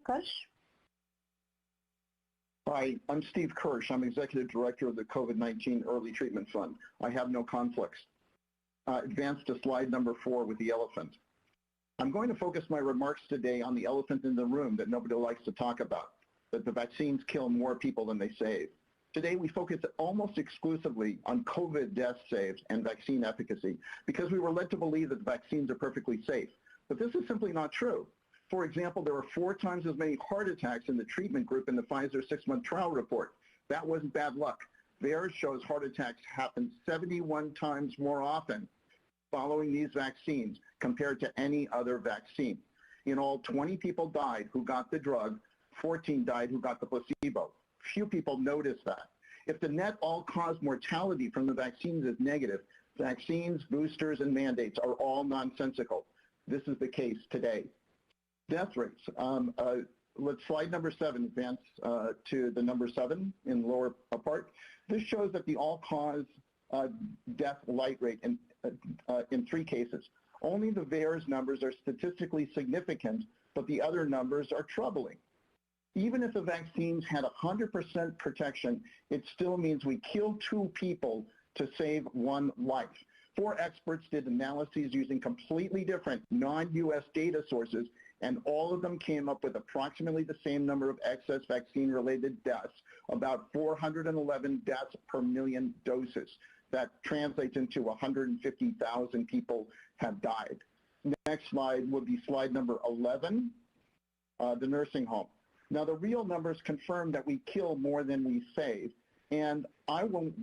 Kirsch. Hi, I'm Steve Kirsch. I'm Executive Director of the COVID-19 Early Treatment Fund. I have no conflicts. Advance to slide number 4 with the elephant. I'm going to focus my remarks today on the elephant in the room that nobody likes to talk about, that the vaccines kill more people than they save. Today, we focus almost exclusively on COVID death saves and vaccine efficacy because we were led to believe that the vaccines are perfectly safe. But this is simply not true. For example, there were 4 times as many heart attacks in the treatment group in the Pfizer 6-month trial report. That wasn't bad luck. VAERS shows heart attacks happen 71 times more often following these vaccines compared to any other vaccine. In all, 20 people died who got the drug, 14 died who got the placebo. Few people notice that. If the net all-cause mortality from the vaccines is negative, vaccines, boosters, and mandates are all nonsensical. This is the case today. Death rates. Let's slide number 7 advance to the number 7 in the lower part. This shows that the all-cause death light rate in 3 cases. Only the VAERS numbers are statistically significant, but the other numbers are troubling. Even if the vaccines had 100% protection, it still means we kill 2 people to save 1 life. 4 experts did analyses using completely different non-US data sources, and all of them came up with approximately the same number of excess vaccine-related deaths, about 411 deaths per million doses. That translates into 150,000 people have died. Next slide would be slide number 11, the nursing home. Now, the real numbers confirm that we kill more than we save, and I would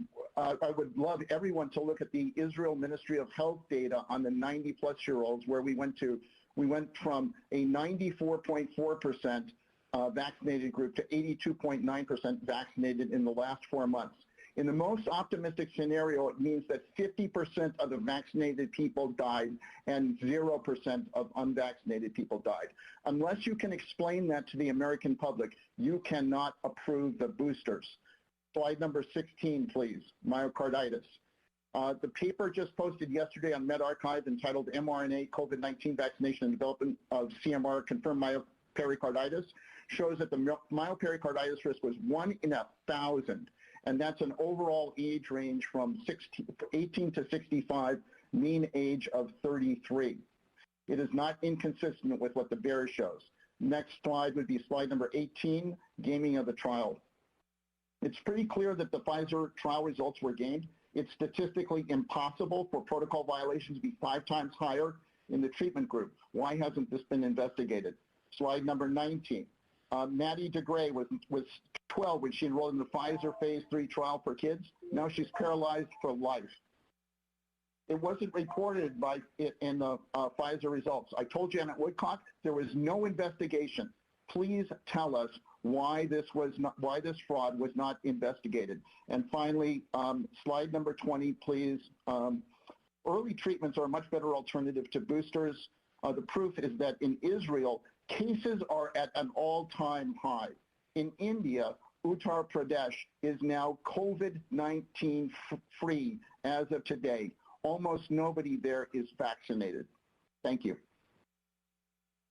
love everyone to look at the Israel Ministry of Health data on the 90-plus-year-olds, where we went from a 94.4% vaccinated group to 82.9% vaccinated in the last 4 months. In the most optimistic scenario, it means that 50% of the vaccinated people died and 0% of unvaccinated people died. Unless you can explain that to the American public, you cannot approve the boosters. Slide number 16, please, myocarditis. The paper just posted yesterday on medRxiv entitled mRNA COVID-19 Vaccination and Development of CMR Confirmed Myopericarditis shows that the myopericarditis risk was 1 in 1,000. And that's an overall age range from 18 to 65, mean age of 33. It is not inconsistent with what the VAERS shows. Next slide would be slide number 18, gaming of the trial. It's pretty clear that the Pfizer trial results were gamed. It's statistically impossible for protocol violations to be 5 times higher in the treatment group. Why hasn't this been investigated? Slide number 19. Maddie DeGray was 12 when she enrolled in the Pfizer phase 3 trial for kids. Now she's paralyzed for life. It wasn't reported in the Pfizer results. I told Janet Woodcock there was no investigation. Please tell us why this fraud was not investigated. And finally, slide number 20, please. Early treatments are a much better alternative to boosters. The proof is that in Israel, cases are at an all-time high. In India, Uttar Pradesh is now COVID-19 free as of today. Almost nobody there is vaccinated. Thank you.